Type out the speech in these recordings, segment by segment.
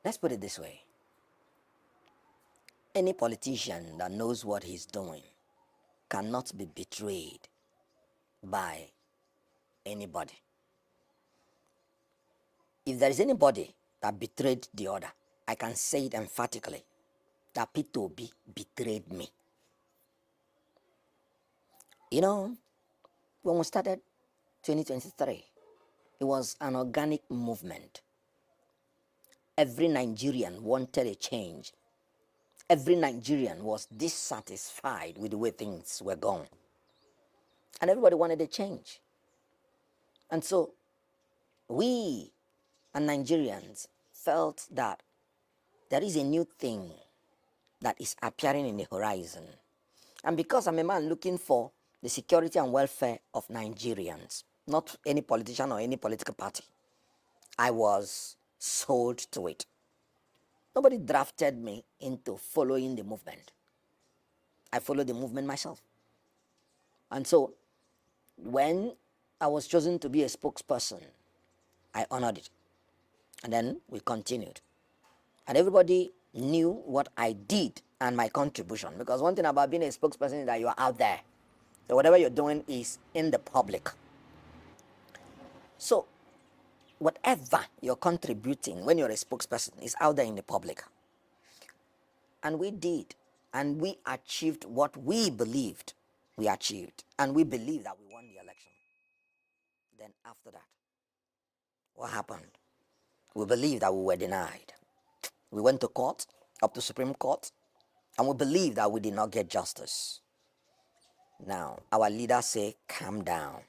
Let's put it this way. Any politician that knows what he's doing cannot be betrayed by anybody. If there is anybody that betrayed the other, I can say it emphatically that P2B betrayed me. You know, when we started 2023, it was an organic movement. Every Nigerian wanted a change. Every Nigerian was dissatisfied with the way things were going. And everybody wanted a change. And so we and Nigerians felt that there is a new thing that is appearing in the horizon. And because I'm a man looking for the security and welfare of Nigerians, not any politician or any political party, I was sold to it. Nobody drafted me into following the movement. I followed the movement myself. And so when I was chosen to be a spokesperson, I honored it. And then we continued. And everybody knew what I did and my contribution. Because one thing about being a spokesperson is that you are out there. So whatever you're doing is in the public. So whatever you're contributing when you're a spokesperson is out there in the public. And we did. And we achieved what we believed we achieved. And we believed that we won the election. Then after that, what happened? We believed that we were denied. We went to court, up to Supreme Court, and we believed that we did not get justice. Now, our leaders say, calm down.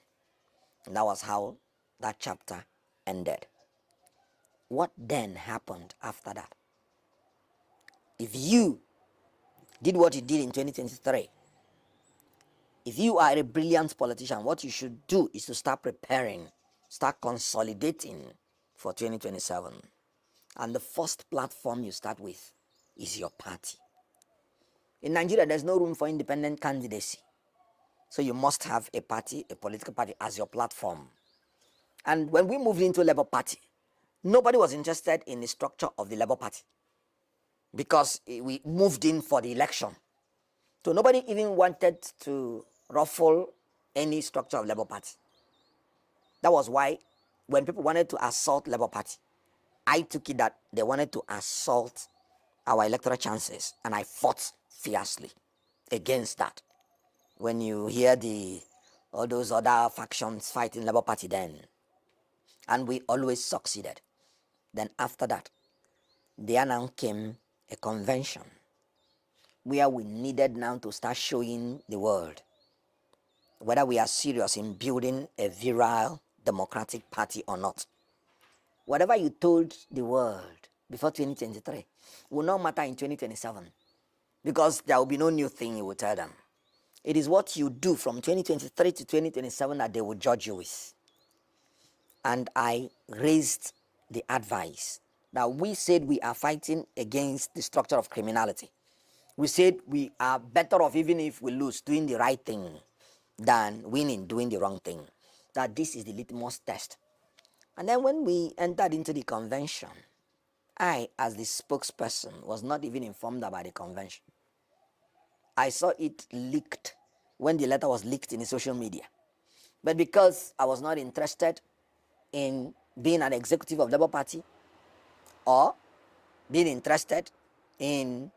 And that was how that chapter ended. What then happened after that? If you did what you did in 2023, if you are a brilliant politician, what you should do is to start preparing, start consolidating for 2027. And the first platform you start with is your party. In Nigeria, there's no room for independent candidacy. So you must have a party, a political party, as your platform. And when we moved into Labour Party, nobody was interested in the structure of the Labour Party because we moved in for the election. So nobody even wanted to ruffle any structure of Labour Party. That was why when people wanted to assault Labour Party, I took it that they wanted to assault our electoral chances, and I fought fiercely against that. When you hear all those other factions fighting Labour Party then, and we always succeeded. Then after that, there now came a convention where we needed now to start showing the world whether we are serious in building a virile democratic party or not. Whatever you told the world before 2023 will not matter in 2027 because there will be no new thing you will tell them. It is what you do from 2023 to 2027 that they will judge you with. And I raised the advice that we said we are fighting against the structure of criminality. We said we are better off even if we lose doing the right thing than winning doing the wrong thing. That this is the litmus test. And then when we entered into the convention, I, as the spokesperson, was not even informed about the convention. I saw it leaked when the letter was leaked in the social media. But because I was not interested in being an executive of Labour Party or being interested in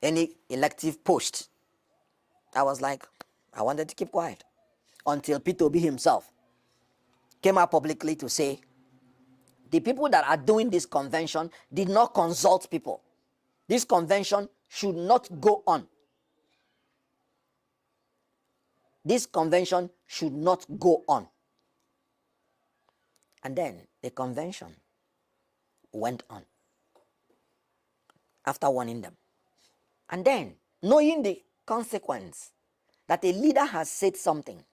any elective post, I was like, I wanted to keep quiet until P2B himself came out publicly to say, the people that are doing this convention did not consult people. This convention should not go on. This convention should not go on. And then the convention went on after warning them. And then, knowing the consequence that a leader has said something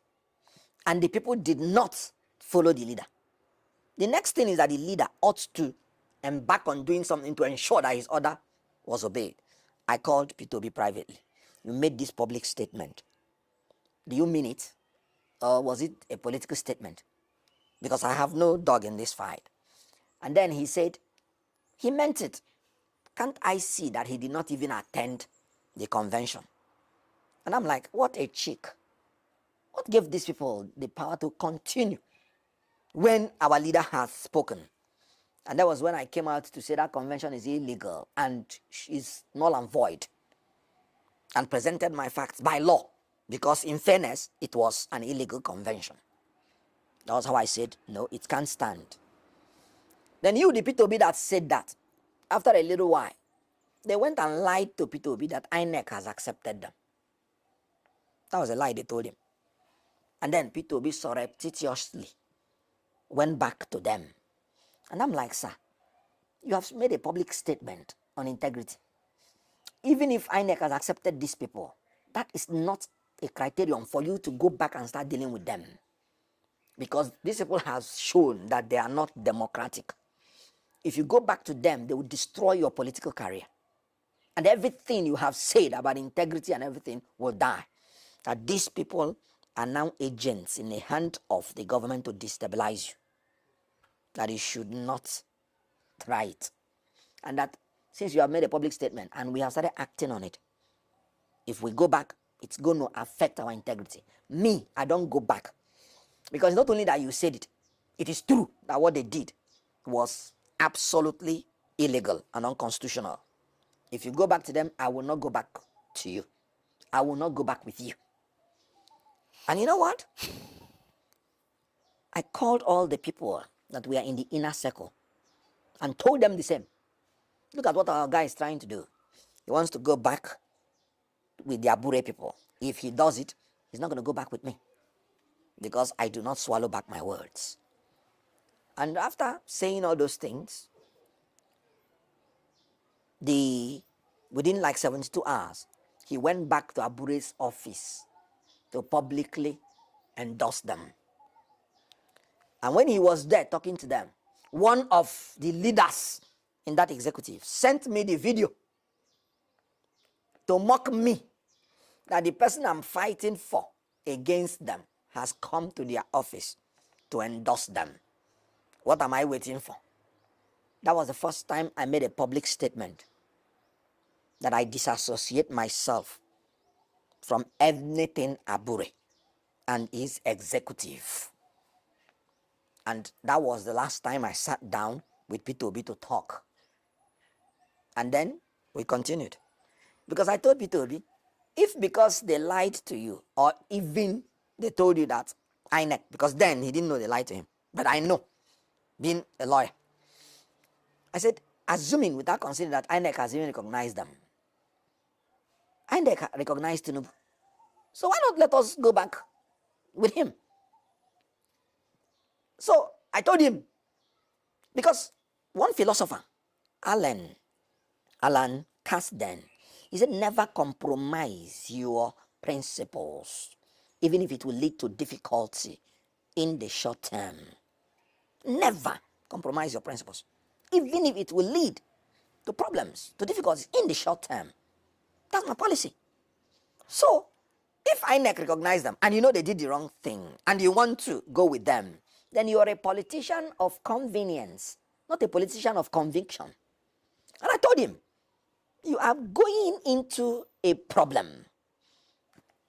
and the people did not follow the leader, the next thing is that the leader ought to embark on doing something to ensure that his order was obeyed. I called P2B privately. You made this public statement. Do you mean it? Or was it a political statement? Because I have no dog in this fight. And then he said, he meant it. can't I see that he did not even attend the convention? And I'm like, what a cheek. What gave these people the power to continue when our leader has spoken? And that was when I came out to say that convention is illegal and is null and void, and presented my facts by law, because in fairness, it was an illegal convention. That was how I said, no, it can't stand. Then you, the P2B that said that, after a little while, they went and lied to P2B that INEC has accepted them. That was a lie they told him. And then P2B surreptitiously went back to them. And I'm like, sir, you have made a public statement on integrity. Even if INEC has accepted these people, that is not a criterion for you to go back and start dealing with them. Because these people have shown that they are not democratic. If you go back to them, they will destroy your political career. And everything you have said about integrity and everything will die. That these people are now agents in the hand of the government to destabilize you. That you should not try it. And that since you have made a public statement and we have started acting on it, if we go back, it's going to affect our integrity. Me, I don't go back. Because not only that you said it, it is true that what they did was absolutely illegal and unconstitutional. If you go back to them, I will not go back to you. I will not go back with you. And you know what? I called all the people that were in the inner circle and told them the same. Look at what our guy is trying to do. He wants to go back with the Abure people. If he does it, he's not going to go back with me, because I do not swallow back my words. And after saying all those things, within like 72 hours, he went back to Abure's office to publicly endorse them. And when he was there talking to them, one of the leaders in that executive sent me the video to mock me that the person I'm fighting for against them has come to their office to endorse them. What am I waiting for? That was the first time I made a public statement that I disassociate myself from anything Abure and his executive. And that was the last time I sat down with P2B to talk. And then we continued. Because I told P2B, if because they lied to you, or even they told you that INEC, because then he didn't know they lied to him, but I know, being a lawyer, I said, assuming without considering that INEC has even recognized them, INEC recognized Tinubu, so why not let us go back with him? So I told him, because one philosopher, Alan Kasdan, he said, never compromise your principles, even if it will lead to difficulty in the short term. Never compromise your principles, even if it will lead to problems, to difficulties in the short term. That's my policy. So, if INEC recognize them and you know they did the wrong thing and you want to go with them, then you are a politician of convenience, not a politician of conviction. And I told him, you are going into a problem.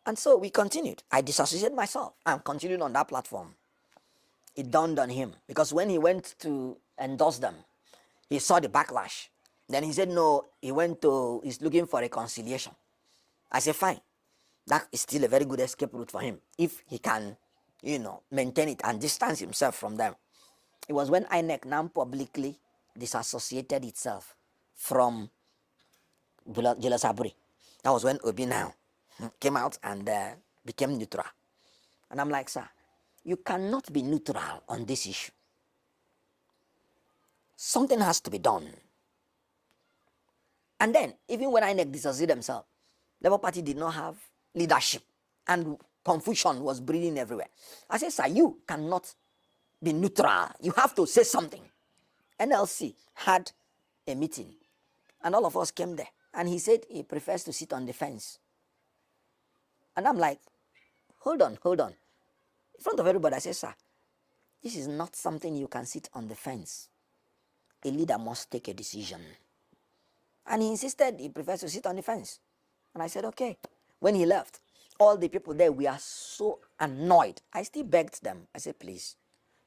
And so we continued. I disassociated myself and continued on that platform. It dawned on him, because when he went to endorse them, he saw the backlash. Then he said, no, he's looking for reconciliation. I said, fine. That is still a very good escape route for him, if he can, maintain it and distance himself from them. It was when INEC now publicly disassociated itself from Julius Abure. That was when Obi now came out and became neutral. And I'm like, sir, you cannot be neutral on this issue. Something has to be done. And then, even when INEC disassociated themselves, Labour Party did not have leadership, and confusion was breeding everywhere. I said, sir, you cannot be neutral. You have to say something. NLC had a meeting, and all of us came there. And he said he prefers to sit on the fence. And I'm like, hold on. In front of everybody, I said, sir, this is not something you can sit on the fence. A leader must take a decision. And he insisted he prefers to sit on the fence. And I said, okay. When he left, all the people there, we are so annoyed. I still begged them. I said, please.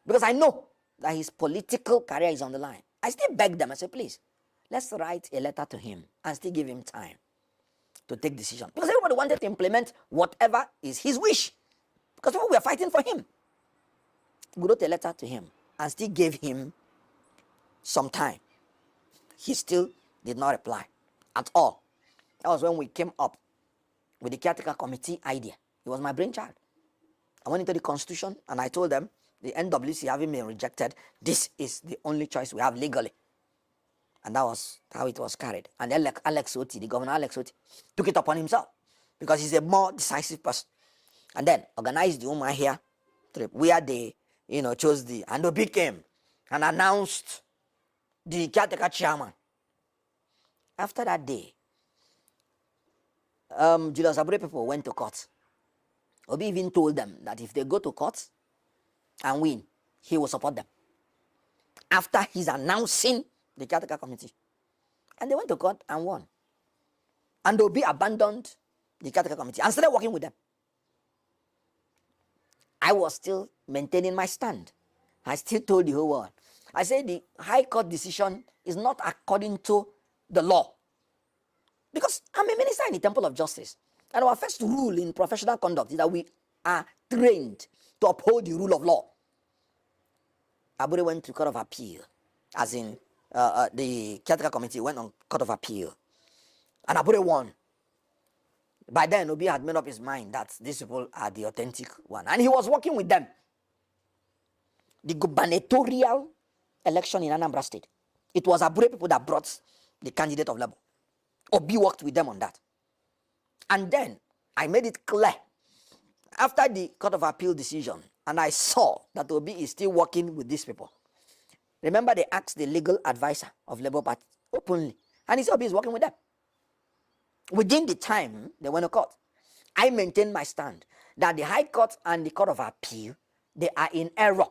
Because I know that his political career is on the line. I still begged them. I said, please, let's write a letter to him and still give him time to take decision. Because everybody wanted to implement whatever is his wish. Because people were fighting for him. We wrote a letter to him and still gave him some time. He still did not reply at all. That was when we came up with the caretaker committee idea. It was my brainchild. I went into the constitution and I told them, the NWC having been rejected, this is the only choice we have legally. And that was how it was carried. And Alex Oti, the governor Alex Oti, took it upon himself because he's a more decisive person. And then organized the Uma here trip where they, chose and Obi came and announced the caretaker chairman. After that day, Julius Abure people went to court. Obi even told them that if they go to court and win, he will support them. After he's announcing the caretaker committee. And they went to court and won. And Obi abandoned the caretaker committee and started working with them. I was still maintaining my stand. I still told the whole world. I said the High Court decision is not according to the law. Because I'm a minister in the Temple of Justice. And our first rule in professional conduct is that we are trained to uphold the rule of law. Abure went to Court of Appeal, as in the caretaker committee went on Court of Appeal. And Abure won. By then, Obi had made up his mind that these people are the authentic one. And he was working with them. The gubernatorial election in Anambra State, it was Abure people that brought the candidate of Labour. Obi worked with them on that. And then I made it clear after the Court of Appeal decision, and I saw that Obi is still working with these people. Remember, they asked the legal advisor of Labour Party openly, and he said Obi is working with them. Within the time they went to court, I maintained my stand that the High Court and the Court of Appeal, they are in error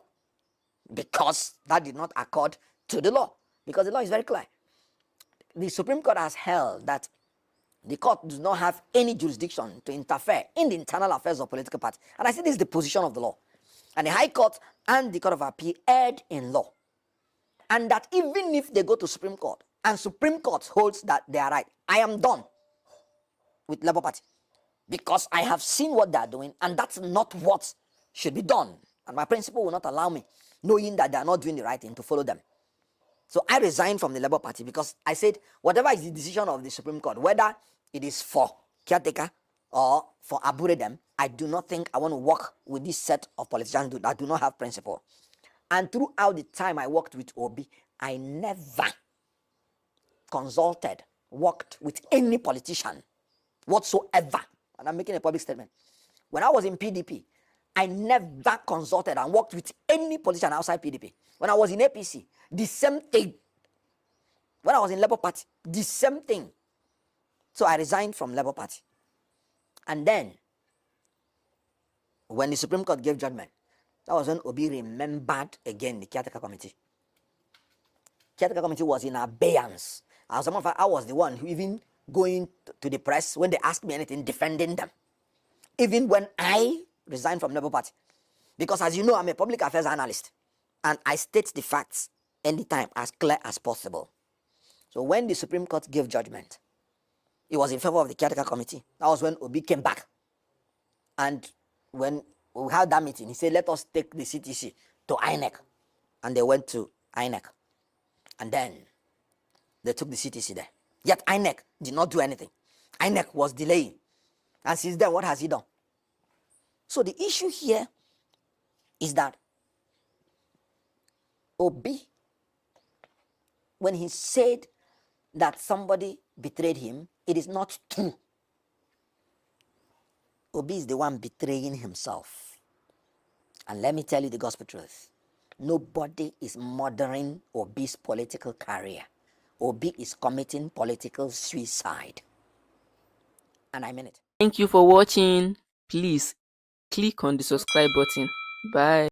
because that did not accord to the law. Because the law is very clear. The Supreme Court has held that the court does not have any jurisdiction to interfere in the internal affairs of political parties. And I say this is the position of the law. And the High Court and the Court of Appeal erred in law. And that even if they go to Supreme Court, and Supreme Court holds that they are right, I am done with Labour Party. Because I have seen what they are doing, and that's not what should be done. And my principle will not allow me, knowing that they are not doing the right thing, to follow them. So I resigned from the Labour Party because I said, whatever is the decision of the Supreme Court, whether it is for caretaker or for Abure them, I do not think I want to work with this set of politicians that do not have principle. And throughout the time I worked with Obi, I never consulted, worked with any politician whatsoever. And I'm making a public statement. When I was in PDP, I never consulted and worked with any politician outside PDP. When I was in APC, the same thing. When I was in Labour Party, the same thing. So I resigned from Labour Party. And then, when the Supreme Court gave judgment, that was when Obi remembered again the caretaker committee. Caretaker committee was in abeyance. As a matter of fact, I was the one who even going to the press when they asked me anything, defending them. Even when I resigned from Labour Party. Because as you know, I'm a public affairs analyst. And I state the facts anytime as clear as possible. So when the Supreme Court gave judgment, it was in favor of the caretaker committee. That was when Obi came back. And when we had that meeting, he said, let us take the CTC to INEC. And they went to INEC. And then they took the CTC there. Yet INEC did not do anything. INEC was delaying. And since then, what has he done? So the issue here is that Obi, when he said that somebody betrayed him, it is not true. Obi is the one betraying himself. And let me tell you the gospel truth. Nobody is murdering Obi's political career. Obi is committing political suicide. And I mean it. Thank you for watching. Please click on the subscribe button. Bye.